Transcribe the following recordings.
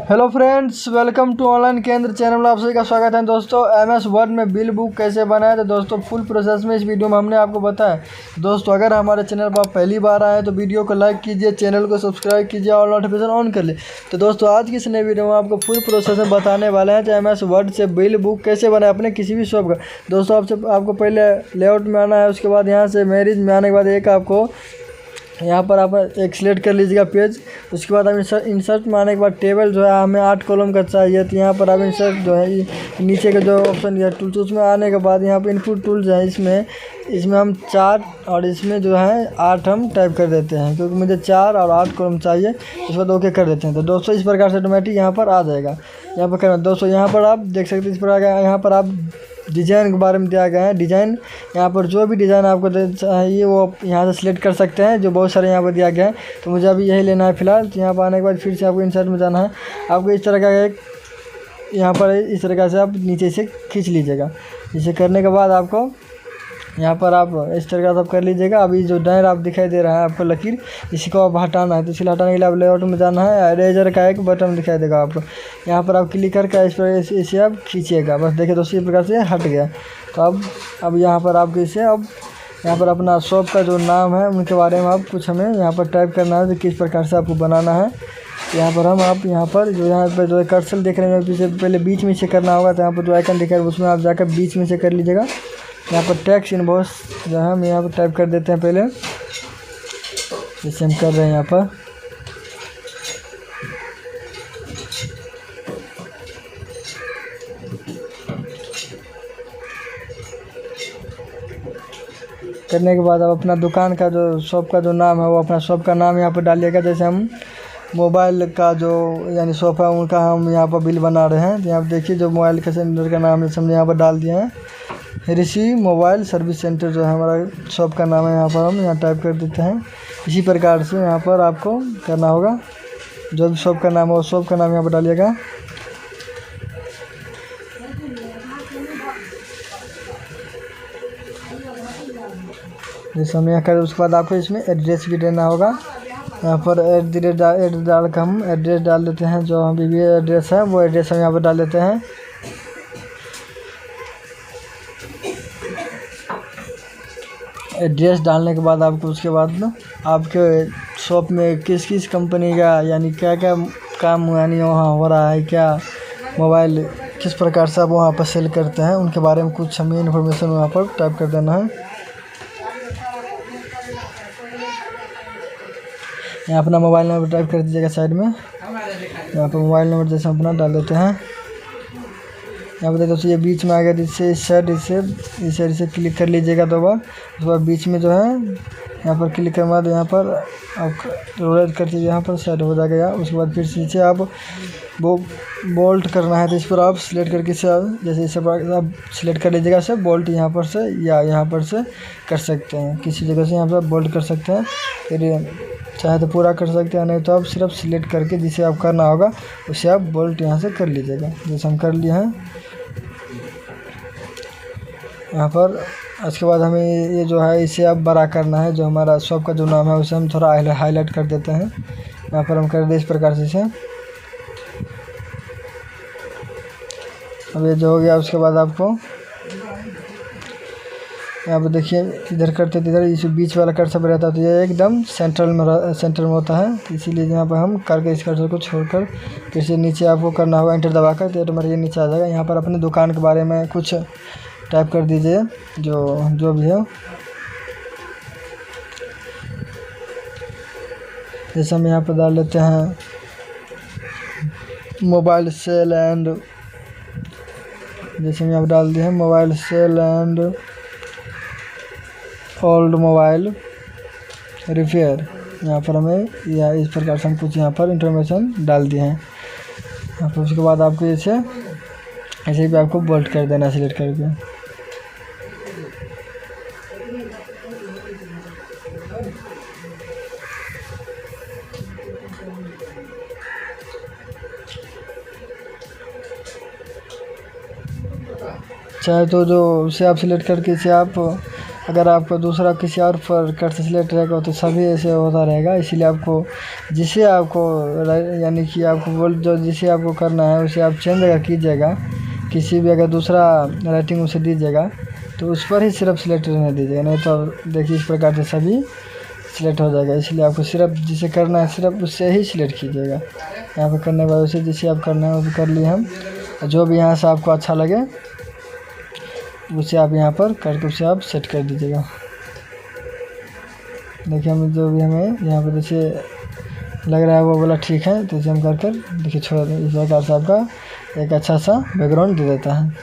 Hello friends, welcome to online Kendra channel में आप सभी का स्वागत है। दोस्तों MS वर्ड में बिल बुक कैसे बनाए, तो दोस्तों फुल प्रोसेस में इस वीडियो में हमने आपको बताया। दोस्तों अगर हमारे चैनल पर आप पहली बार आए तो वीडियो को लाइक कीजिए, चैनल को सब्सक्राइब कीजिए और नोटिफिकेशन ऑन कर ले। तो दोस्तों आज की इस नई वीडियो में आपको फुल प्रोसेस में बताने वाले हैं कि MS वर्ड से बिल बुक कैसे बनाए अपने किसी भी शॉप का। दोस्तों आपको पहले लेआउट में आना है, उसके बाद यहाँ से मैरिज में आने के बाद एक आपको यहाँ पर आप एक सिलेक्ट कर लीजिएगा पेज। उसके बाद आप इंसर्ट में आने के बाद टेबल जो है हमें 8 कॉलम का चाहिए, तो यहाँ पर आप इंसर्ट जो है नीचे का जो ऑप्शन है टूल्स, उसमें आने के बाद यहाँ पर इनपुट टूल्स है, इसमें हम 4 और इसमें जो है 8 हम टाइप कर देते हैं, क्योंकि मुझे 4 और 8 कॉलम चाहिए। इस बाद ओके कर देते हैं। तो दोस्तों इस प्रकार से ऑटोमेटिक यहाँ पर आ जाएगा। यहाँ पर करना दोस्तों, यहाँ पर आप देख सकते हैं इस प्रकार का यहाँ पर आप डिज़ाइन के बारे में दिया गया है। डिज़ाइन यहाँ पर जो भी डिज़ाइन आपको चाहिए वो आप यहाँ से सिलेक्ट कर सकते हैं, जो बहुत सारे यहाँ पर दिया गया है। तो मुझे अभी यही लेना है फ़िलहाल। तो यहाँ पर आने के बाद फिर से आपको इंसर्ट में जाना है। आपको इस तरह का एक यहाँ पर इस तरीक़ा से आप नीचे से खींच लीजिएगा। इसे करने के बाद आपको यहाँ पर आप इस तरह का आप कर लीजिएगा। अभी जो डायर आप दिखाई दे रहा है आपको लकीर, इसी को आप हटाना है। तो इसे हटाने के लिए आप लेआउट में जाना है। इरेजर का एक बटन दिखाई देगा आपको, यहाँ पर आप क्लिक करके इस पर इसे आप खींचिएगा। बस देखिए दोस्तों इस प्रकार से हट गया। तो अब यहाँ पर आपको इसे अब यहाँ पर अपना शॉप का जो नाम है उनके बारे में आप कुछ हमें यहाँ पर टाइप करना है, तो किस प्रकार से आपको बनाना है। यहाँ पर आप यहाँ पर जो कर्सर देख रहे हैं पीछे, पहले बीच में से करना होगा। तो यहाँ पर जो आइकन दिखा है उसमें आप जाकर बीच में से कर लीजिएगा। यहाँ पर टैक्स इनवॉइस जो है हम यहाँ पर टाइप कर देते हैं पहले, जैसे हम कर रहे हैं यहाँ पर। करने के बाद अब अपना दुकान का जो शॉप का जो नाम है वो अपना शॉप का नाम यहाँ पर डालिएगा। जैसे हम मोबाइल का जो यानी शॉप है उनका हम यहाँ पर बिल बना रहे हैं। तो यहाँ पर देखिए जो मोबाइल के सेंटर का नाम है हमने यहाँ पर डाल दिया है। ऋषि मोबाइल सर्विस सेंटर जो है हमारा शॉप का नाम है, यहाँ पर हम यहाँ टाइप कर देते हैं। इसी प्रकार से यहाँ पर आपको करना होगा। जो भी शॉप का नाम है वो शॉप का नाम यहाँ पर डालिएगा। जैसे हम यहाँ करें उसके बाद आपको इसमें एड्रेस भी देना होगा। यहाँ पर एड्रेस डाल कर हम एड्रेस डाल देते हैं। जो अभी भी एड्रेस है वो एड्रेस हम यहाँ पर डाल देते हैं। एड्रेस डालने के बाद आपको उसके बाद ना आपके शॉप में किस किस कंपनी का यानी क्या क्या काम यानी वहाँ हो रहा है, क्या मोबाइल किस प्रकार से आप वहाँ पर सेल करते हैं, उनके बारे में कुछ हमें इन्फॉर्मेशन वहाँ पर टाइप कर देना है। यहाँ अपना मोबाइल नंबर टाइप कर दीजिएगा साइड में। यहाँ पर मोबाइल नंबर जैसे अपना डाल देते हैं। यहाँ पर दोस्तों ये बीच में आ गया, इससे इस साइड इसे क्लिक कर लीजिएगा 2 बार। उसके बाद बीच में जो है यहाँ पर क्लिक करने बाद यहाँ पर आप रोटेट कर दीजिए, यहाँ पर सेट हो जाएगा। उसके बाद फिर नीचे आप वो बोल्ट करना है, तो इस पर आप सिलेक्ट करके जैसे इस पर आप सिलेक्ट कर लीजिएगा। से बोल्ट यहाँ पर से या यहाँ पर से कर सकते हैं, किसी जगह से यहाँ पर बोल्ट कर सकते हैं। फिर चाहे तो पूरा कर सकते हैं, नहीं तो आप सिर्फ सिलेक्ट करके जिसे आप करना होगा उसे आप बोल्ट यहाँ से कर लीजिएगा। जैसे हम कर लिए हैं यहाँ पर। उसके बाद हमें ये जो है इसे अब बड़ा करना है। जो हमारा शॉप का जो नाम है उसे हम थोड़ा हाईलाइट कर देते हैं। यहाँ पर हम कर दे इस प्रकार से इसे। अब ये जो हो गया उसके बाद आपको यहाँ पर देखिए इधर करते इधर इस बीच वाला कर्सर पर रहता है, तो ये एकदम सेंटर में होता है। तो इसीलिए यहाँ पर हम करके इस कर्सर को छोड़कर फिर से नीचे आपको करना होगा एंटर दबाकर, तो ऑटोमेटिक नीचे आ जाएगा। यहाँ पर अपने दुकान के बारे में कुछ टाइप कर दीजिए, जो भी है। जैसे हम यहाँ पर डाल लेते हैं मोबाइल सेल एंड, जैसे हम यहाँ पर डाल दिए हैं mobile sale and old mobile repair. यहाँ पर हमें या इस प्रकार से हम कुछ यहाँ पर इंफॉर्मेशन डाल दिए हैं यहाँ पर। उसके बाद आपको ऐसे भी आपको बोल्ट कर देना सिलेक्ट करके। चाहे तो जो उसे आप सिलेक्ट करके इसे आप अगर आपको दूसरा किसी और पर कट से सिलेक्ट रहेगा तो सभी ऐसे होता रहेगा। इसीलिए आपको जिसे आपको यानी कि आपको बोल जो जिसे आपको करना है उसे आप चेंज अगर कीजिएगा, किसी भी अगर दूसरा राइटिंग उसे दीजिएगा तो उस पर ही सिर्फ सिलेक्ट रहने दीजिएगा, नहीं तो देखिए इस प्रकार से सभी सिलेक्ट हो जाएगा। इसलिए आपको सिर्फ जिसे करना है सिर्फ उससे ही सिलेक्ट कीजिएगा। यहाँ पर करने के बाद उसे जिसे आप करना है वो कर लिए हम। जो भी यहाँ से आपको अच्छा लगे उसे आप यहाँ पर करके उसे आप सेट कर दीजिएगा। देखिए हम जो भी हमें यहाँ पर जैसे लग रहा है वो बोला ठीक है, तो इसे हम कर देखिए छोड़ दें। इस प्रकार से आपका एक अच्छा सा बैकग्राउंड दे देता है।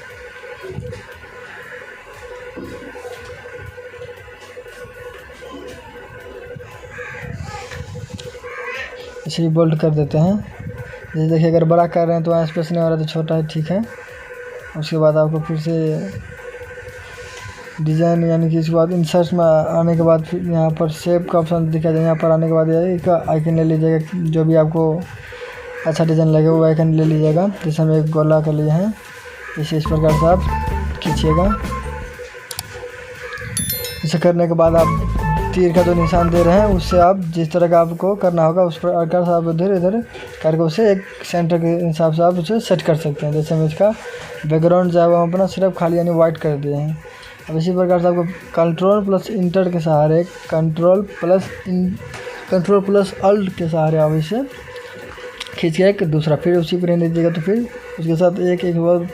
इसे बोल्ड कर देते हैं। जैसे देखिए अगर बड़ा कर रहे हैं तो वहाँ स्पेस नहीं हो रहा तो छोटा है, ठीक है। उसके बाद आपको फिर से डिज़ाइन यानी कि इसके बाद इंसर्ट में आने के बाद फिर यहाँ पर शेप का ऑप्शन दिखा जाए। यहाँ पर आने के बाद एक आइकन ले लीजिएगा, जो भी आपको अच्छा डिज़ाइन लगे वो आइकन ले लीजिएगा। जैसे हम एक गोला कर लिए हैं, इसे इस प्रकार से आप खींचिएगा। इसे करने के बाद आप तीर का जो निशान दे रहे हैं उससे आप जिस तरह का आपको करना होगा उस प्रकार से आप इधर इधर करके उसे एक सेंटर के हिसाब से आप उसे सेट कर सकते हैं। जैसे हम इसका बैकग्राउंड जो है वो हम अपना सिर्फ खाली यानी वाइट कर दिए हैं। अब इसी प्रकार से आपको कंट्रोल प्लस इंटर के सहारे कंट्रोल प्लस अल्ट के सहारे आप इसे खींच के एक दूसरा फिर उसी पर रहने दीजिएगा, तो फिर उसके साथ एक एक बार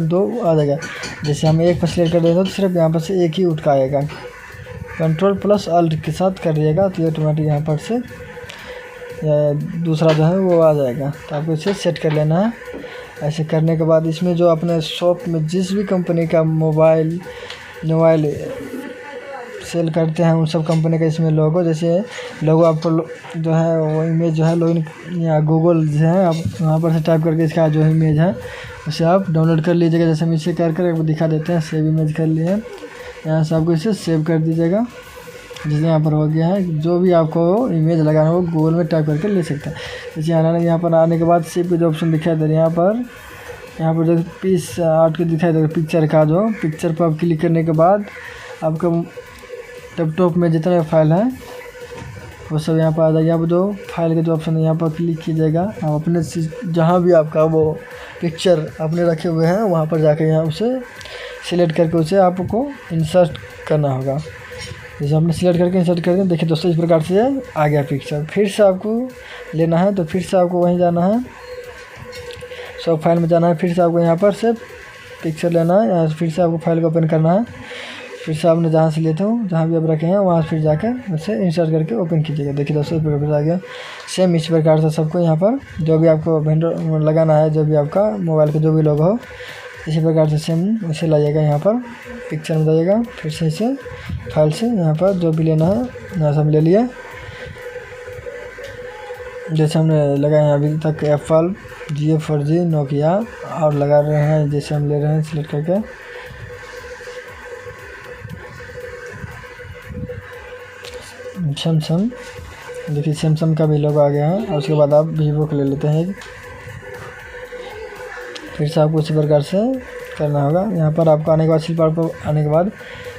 2 आ जाएगा। जैसे हम एक पर सिलेक्ट कर देंगे तो सिर्फ यहाँ पर से एक ही उठ का आएगा। कंट्रोल प्लस अल्ट के साथ करिएगा तो ये ऑटोमेटिक यहाँ पर से दूसरा जो है वो आ जाएगा। तो आपको इसे सेट कर लेना है। ऐसे करने के बाद इसमें जो अपने शॉप में जिस भी कंपनी का मोबाइल सेल करते हैं उन सब कंपनी का इसमें लोगो, जैसे लोगो आपको जो है वो इमेज जो है लोग या गूगल जो है आप वहाँ पर से टाइप करके इसका जो इमेज है उसे आप डाउनलोड कर लीजिएगा। जैसे हम इसे कर दिखा देते हैं। सेव इमेज कर लिए, यहाँ से आपको इसे सेव कर दीजिएगा। जैसे यहाँ पर हो गया है, जो भी आपको इमेज लगाना हो गूगल में टाइप करके ले सकते हैं। जैसे यहाँ पर आने के बाद सेव के जो ऑप्शन दिखाई दे रहा है यहाँ पर जो पीस आर्ट के दिखाई दे रहा है पिक्चर का, जो पिक्चर पर आप क्लिक करने के बाद आपका लैपटॉप में जितने फाइल हैं वो सब यहाँ पर आ जाएगा। आप जो फाइल के जो ऑप्शन है यहाँ पर क्लिक कीजिएगा। आप अपने जहाँ भी आपका वो पिक्चर अपने रखे हुए हैं वहाँ पर जाकर यहाँ उसे सिलेक्ट करके उसे आपको इंसर्ट करना होगा। जैसे हमने सिलेक्ट करके इंसर्ट कर दिया, देखिए दोस्तों इस प्रकार से आ गया पिक्चर। फिर से आपको लेना है तो फिर से आपको वहीं जाना है, सब फाइल में जाना है। फिर से आपको यहाँ पर से पिक्चर लेना है, यहाँ से फिर से आपको फाइल को ओपन करना है। फिर से आपने जहाँ से लेते हो जहाँ भी आप रखे हैं वहाँ से फिर जाकर उसे इंसर्ट करके ओपन कीजिएगा। देखिए दोस्तों इस प्रकार से आ गया। सेम इस प्रकार से सबको यहाँ पर जो भी आपको वेंडर लगाना है, जो भी आपका मोबाइल का जो भी लोगो हो, इसी प्रकार से सेम उसे लाइएगा। यहाँ पर पिक्चर में जाइएगा, फिर से इसे फाइल से यहाँ पर जो भी लेना है यहाँ से हम ले लिए। जैसे हमने लगाए हैं अभी तक एप्पल, जियो, 4G, नोकिया और लगा रहे हैं। जैसे हम ले रहे हैं सिलेक्ट करके सैमसंग, देखिए सैमसंग का भी लोगो आ गया है। और उसके बाद आप वीवो को ले लेते हैं। फिर से आपको इसी प्रकार से करना होगा। यहाँ पर आपको आने के बाद सिर्फ आपको आने के बाद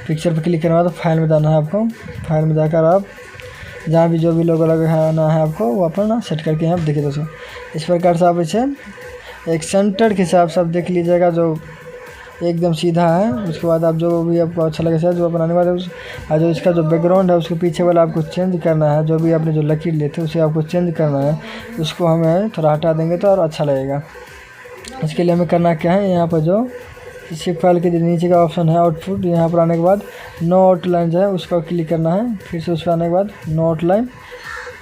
पिक्चर पर क्लिक करना है तो फाइल में जाना है। आपको फाइल में जाकर आप जहाँ भी जो भी लोगो लगाना है आपको वो अपना सेट करके यहाँ देखिए दोस्तों इस प्रकार से आप इसे एक सेंटर के हिसाब से आप देख लीजिएगा जो एकदम सीधा है। उसके बाद आप जो भी आपको अच्छा लगे शायद वो बनाने वाले जो इसका जो बैकग्राउंड है उसके पीछे वाला आपको चेंज करना है। जो भी आपने जो लकीर लेते उसे आपको चेंज करना है, उसको हमें थोड़ा हटा देंगे तो और अच्छा लगेगा। इसके लिए हमें करना क्या है, यहाँ पर जो इसी फाइल के नीचे का ऑप्शन है आउटपुट, यहाँ पर आने के बाद नो आउटलाइन जो है उस पर क्लिक करना है। फिर से उस पर आने के बाद नो आउटलाइन,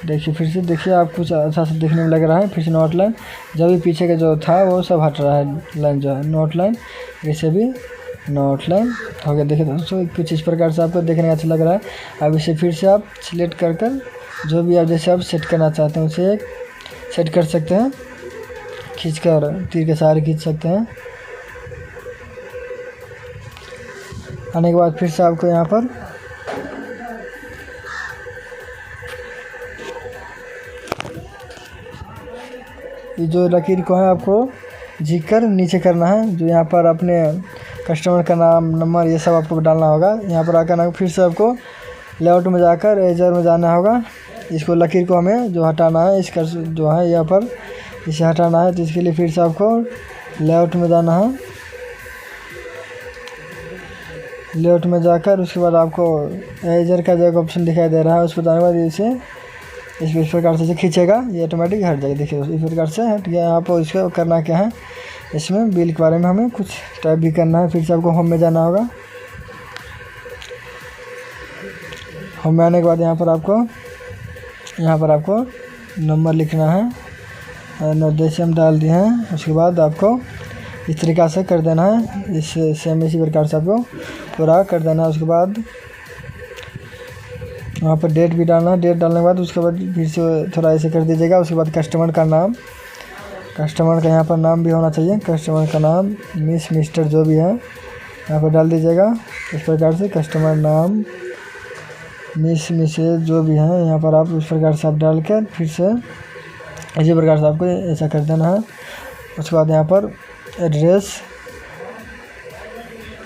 देखिए फिर से देखिए आप कुछ अच्छा से देखने में लग रहा है। फिर से नो आउटलाइन, जब भी पीछे का जो था वो सब हट रहा है लाइन जो है नो आउटलाइन, वैसे भी नो आउटलाइन हो गया। देखिए दोस्तों कुछ इस प्रकार से आपको देखने में अच्छा लग रहा है। अब इसे फिर से आप सिलेक्ट कर जो भी आप जैसे आप सेट करना चाहते हैं उसे सेट कर सकते हैं, खींचकर तीर के सहारे खींच सकते हैं। आने के बाद फिर से आपको यहाँ पर ये जो लकीर को है आपको झिक कर नीचे करना है। जो यहाँ पर अपने कस्टमर का नाम, नंबर, ये सब आपको डालना होगा। यहाँ पर आकर ना फिर से आपको लेआउट में जाकर एजर में जाना होगा। इसको लकीर को हमें जो हटाना है, इसका जो है यहाँ पर इसे हटाना है, तो इसके लिए फिर से आपको लेआउट में जाना है। लेआउट में जाकर उसके बाद आपको एजर का जो ऑप्शन दिखाई दे रहा है उस पर जाने के बाद इसे इस प्रकार से खींचेगा, ये ऑटोमेटिक हट जाएगा। देखिए इस प्रकार से हट गया। आपको इसको करना क्या है, इसमें बिल के बारे में हमें कुछ टाइप भी करना है। फिर से आपको होम में जाना होगा। होम में आने के बाद यहाँ पर आपको नंबर लिखना है, निर्देश हम डाल दिए हैं। उसके बाद आपको इस तरीक़ा से कर देना है, इस सेम इसी प्रकार से आपको पूरा कर देना है। उसके बाद वहाँ पर डेट भी डालना है। डेट डालने के बाद उसके बाद फिर से थोड़ा ऐसे कर दीजिएगा। उसके बाद कस्टमर का नाम, कस्टमर का यहाँ पर नाम भी होना चाहिए। कस्टमर का नाम मिस, मिस्टर जो भी है यहाँ पर डाल दीजिएगा। इस प्रकार से कस्टमर नाम मिस, मिसेज जो भी है यहाँ पर आप इस प्रकार से आप डाल कर फिर से इसी प्रकार से आपको ऐसा कर देना है। उसके बाद यहाँ पर एड्रेस,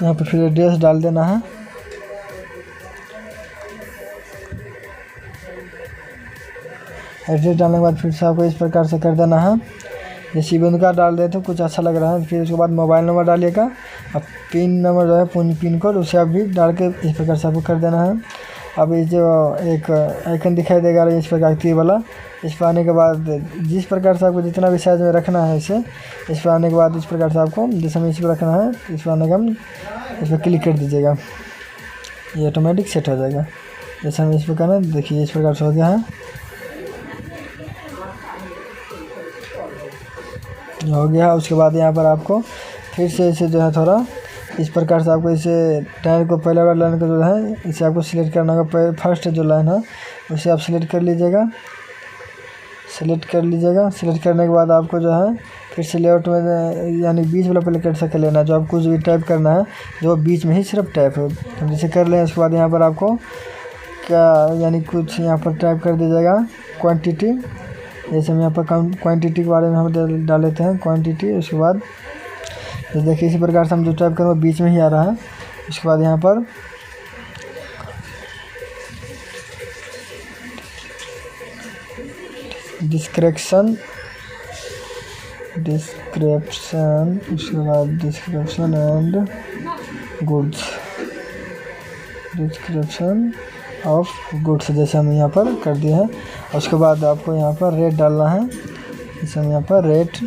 यहाँ पर फिर एड्रेस डाल देना है। एड्रेस डालने के बाद फिर से आपको इस प्रकार से कर देना है। जैसे बंद का डाल दे तो कुछ अच्छा लग रहा है। फिर उसके बाद मोबाइल नंबर डालिएगा। अब पिन नंबर जो है पिन कोड उसे आप भी डाल के इस प्रकार से आपको कर देना है। अब ये जो एक आइकन दिखाई देगा इस प्रकार तीर वाला, इस पर आने के बाद जिस प्रकार से आपको जितना भी साइज में रखना है इसे, इस पर आने के बाद इस प्रकार से आपको जिस समय इस पर रखना है इस पर आने का इस पर क्लिक कर दीजिएगा, ये ऑटोमेटिक सेट हो जाएगा। जैसे हम इस पर करना, देखिए इस प्रकार से हो गया है, हो गया। उसके बाद यहाँ पर आपको फिर से इसे जो है थोड़ा इस प्रकार से आपको इसे टायर को पहले वाला लाइन का जो है इसे आपको सिलेक्ट करना होगा। फर्स्ट जो लाइन है उसे आप सिलेक्ट कर लीजिएगा। सिलेक्ट करने के बाद आपको जो है फिर से लेआउट में यानी बीच वाला पहले कट कर लेना, जो आपको कुछ भी टाइप करना है जो बीच में ही सिर्फ टाइप है, तो जैसे कर लें। उसके बाद यहाँ पर आपको क्या यानी कुछ यहाँ पर टाइप कर दीजिएगा क्वांटिटी। जैसे हम यहाँ पर क्वांटिटी के बारे में हम डाल लेते हैं क्वांटिटी। उसके बाद तो देखिए इसी प्रकार से हम जो टाइप करें वो बीच में ही आ रहा है। उसके बाद यहाँ पर डिस्क्रिप्शन, उसके बाद description and goods, description of goods जैसे हम यहाँ पर कर दिए हैं। उसके बाद आपको यहाँ पर रेट डालना है, जैसे हम यहाँ पर रेट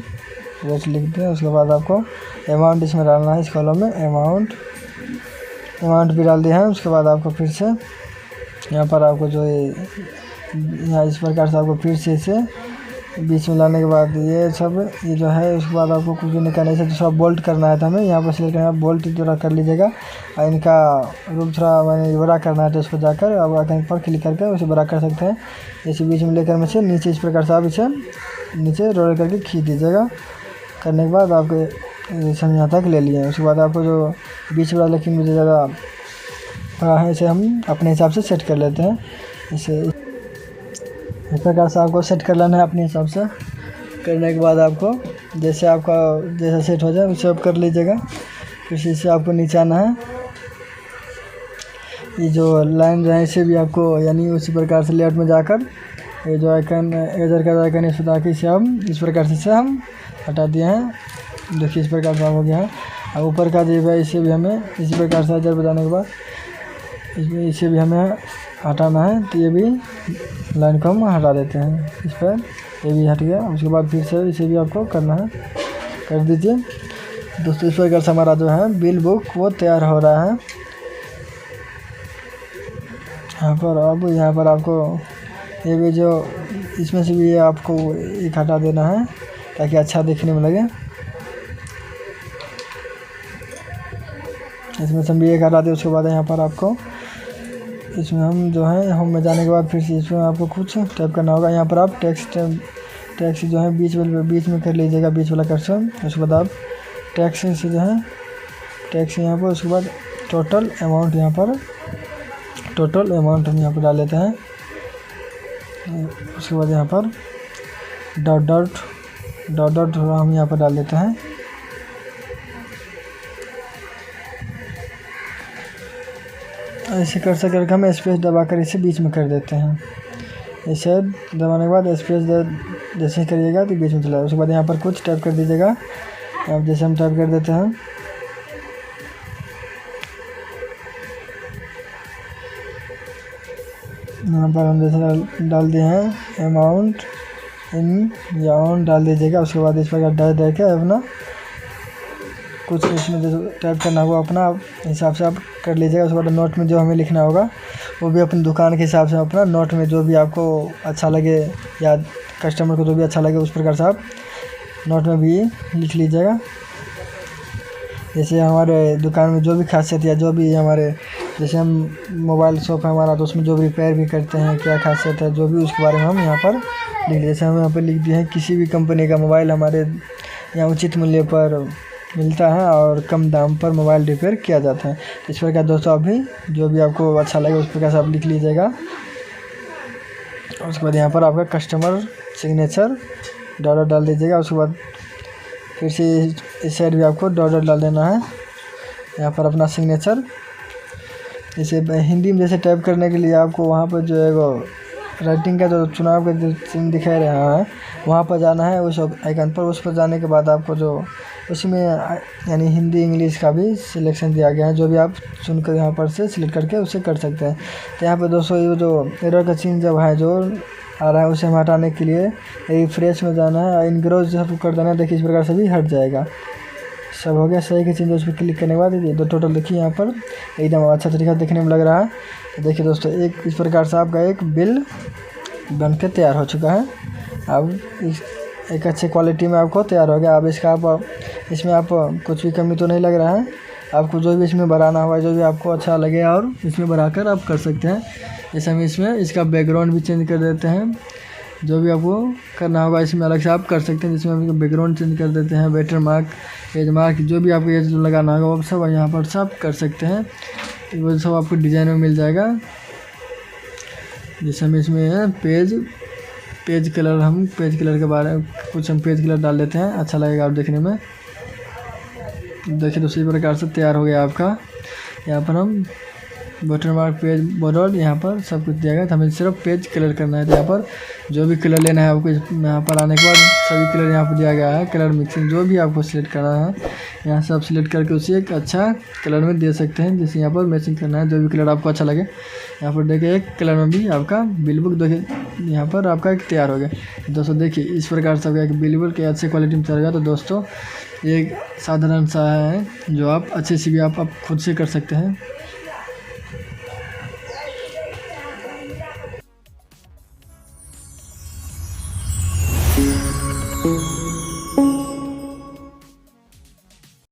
लिख दें। उसके बाद आपको अमाउंट इसमें डालना है, इस कॉलम में अमाउंट भी डाल दिया है। उसके बाद आपको फिर से यहाँ पर आपको जो यहाँ इस प्रकार से आपको फिर से इसे बीच में लाने के बाद ये जो है उसके बाद आपको कुछ भी नहीं करना है। तो थोड़ा बोल्ट करना है, तो हमें यहाँ पर सिलेक्ट करना है, बोल्ट थोड़ा कर लीजिएगा। और इनका रूप थोड़ा मैंने बड़ा करना है, तो उस पर जाकर अब आइकन पर क्लिक करके उसे बड़ा कर सकते हैं। जैसे बीच में लेकर में से नीचे इस प्रकार से आप इसे नीचे रोल करके खींच दीजिएगा। करने के बाद आपको यहाँ तक ले लिए। उसके बाद आपको जो बीच वाला लेकिन मुझे ज़्यादा बड़ा है इसे हम अपने हिसाब से सेट कर लेते हैं। इसे इस प्रकार से आपको सेट कर लेना है अपने हिसाब से। करने के बाद आपको जैसा सेट हो जाए उसे आप कर लीजिएगा। फिर इसे आपको नीचे आना है। ये जो लाइन जो है इसे भी आपको यानी उसी प्रकार से लेआउट में जाकर ये जो आइकन एजर का आइकन इस प्रकार इसे हम इस प्रकार से हम हटा दिए हैं। देखिए इस प्रकार से हो गया है। अब ऊपर का जो है इसे भी हमें इसी प्रकार से एजर बजाने के बाद इसे भी हमें हटाना है, तो ये भी लाइन को हम हटा देते हैं। इस पर ये भी हट गया। उसके बाद फिर से इसे भी आपको करना है, कर दीजिए दोस्तों। इस प्रकार से हमारा जो है बिल बुक वो तैयार हो रहा है। यहाँ पर आपको ये भी जो इसमें से भी आपको एक हटा देना है ताकि अच्छा दिखने में लगे। इसमें से भी एक हटा दें। उसके बाद यहाँ पर आपको इसमें हम जो है होम में जाने के बाद फिर से इसमें आपको कुछ टाइप करना होगा। यहाँ पर आप टैक्स जो है बीच में कर लीजिएगा, बीच वाला कर्सर। उसके बाद आप टैक्स से जो है टैक्स यहाँ पर, उसके बाद टोटल अमाउंट हम यहाँ पर डाल लेते हैं। उसके बाद यहाँ पर डॉट हम यहाँ पर डाल देते हैं। ऐसे कर सकर हम स्पेस दबाकर इसे बीच में कर देते हैं। इसे दबाने के बाद स्पेस जैसे ही करिएगा तो बीच में चला, उसके बाद यहाँ पर कुछ टाइप कर दीजिएगा। अब जैसे हम टाइप कर देते हैं, यहाँ पर हम जैसे डाल दिए हैं अमाउंट इन या ऑन डाल दीजिएगा। उसके बाद इस पर डैश दे के अपना कुछ इसमें जो टाइप करना होगा अपना हिसाब से आप कर लीजिएगा। उसके बाद नोट में जो हमें लिखना होगा वो भी अपनी दुकान के हिसाब से अपना नोट में जो भी आपको अच्छा लगे या कस्टमर को जो भी अच्छा लगे उस प्रकार से आप नोट में भी लिख लीजिएगा। जैसे हमारे दुकान में जो भी खासियत या जो भी हमारे, जैसे हम मोबाइल शॉप है हमारा तो उसमें जो भी रिपेयर भी करते हैं, क्या खासियत है जो भी उसके बारे में हम यहाँ पर लिख, जैसे हम यहाँ पर लिख दिए हैं किसी भी कंपनी का मोबाइल हमारे यहाँ उचित मूल्य पर मिलता है और कम दाम पर मोबाइल रिपेयर किया जाता है। इस प्रकार दोस्तों अभी जो भी आपको अच्छा लगे उस प्रकार से आप लिख लीजिएगा। उसके बाद यहाँ पर आपका कस्टमर सिग्नेचर डॉट डाल दीजिएगा। उसके बाद फिर से इस साइड भी आपको डॉट डाल देना है, यहाँ पर अपना सिग्नेचर। जैसे हिंदी में जैसे टाइप करने के लिए आपको वहाँ पर जो है वो राइटिंग का जो चुनाव का जो चिन्ह दिखाई रहा है वहाँ पर जाना है उस आइकन पर। उस पर जाने के बाद आपको जो उसमें यानी हिंदी इंग्लिश का भी सिलेक्शन दिया गया है, जो भी आप सुनकर यहाँ पर से सिलेक्ट करके उसे कर सकते हैं। तो यहाँ पर दोस्तों ये जो एरर का चिन्ह जब है जो आ रहा है उसे हम हटाने के लिए रिफ्रेश में जाना है, इनग्रोज सब कर देना है। देखिए इस प्रकार से भी हट जाएगा। सब हो गया सही के चिन्ह, उस पर क्लिक करने के बाद ये दो टोटल देखिए यहाँ पर एकदम अच्छा तरीका देखने में लग रहा है। तो देखिए दोस्तों एक इस प्रकार से आपका एक बिल बन के तैयार हो चुका है। अब इस एक अच्छे क्वालिटी में आपको तैयार हो गया। अब इसका आप इसमें आप कुछ भी कमी तो नहीं लग रहा है, आपको जो भी इसमें बढ़ाना हुआ जो भी आपको अच्छा लगे और इसमें बढ़ाकर आप कर सकते हैं। जैसे हम इसमें इसका बैकग्राउंड भी चेंज कर देते हैं, जो भी आपको करना होगा इसमें अलग से आप कर सकते हैं। जिसमें हम बैकग्राउंड चेंज कर देते हैं, वेटर मार्क, एज मार्क, जो भी आपको एज लगाना होगा वो सब यहाँ पर सब कर सकते हैं। वो सब आपको डिज़ाइन में मिल जाएगा। जैसे हम इसमें है पेज कलर, हम पेज कलर के बारे में कुछ हम पेज कलर डाल देते हैं, अच्छा लगेगा आप देखने में। देखिए तो इसी प्रकार से तैयार हो गया आपका। यहाँ पर हम बटन मार्क, पेज बॉर्डर यहाँ पर सब कुछ दिया गया। तो हमें सिर्फ पेज कलर करना है। तो यहाँ पर जो भी कलर लेना है आपको यहाँ पर आने के बाद सभी कलर यहाँ पर दिया गया है। कलर मिक्सिंग जो भी आपको सिलेक्ट करना है यहाँ से आप सिलेक्ट करके उसे एक अच्छा कलर में दे सकते हैं। जैसे यहाँ पर मैचिंग करना है, जो भी कलर आपको अच्छा लगे। यहाँ पर देखिए एक कलर में भी आपका बिल बुक देखिए यहाँ पर आपका एक तैयार हो गया। दोस्तों देखिए इस प्रकार से आपका एक बिल बुक के अच्छे क्वालिटी में चलेगा। तो दोस्तों एक साधारण सा है जो आप अच्छे से भी आप खुद से कर सकते हैं।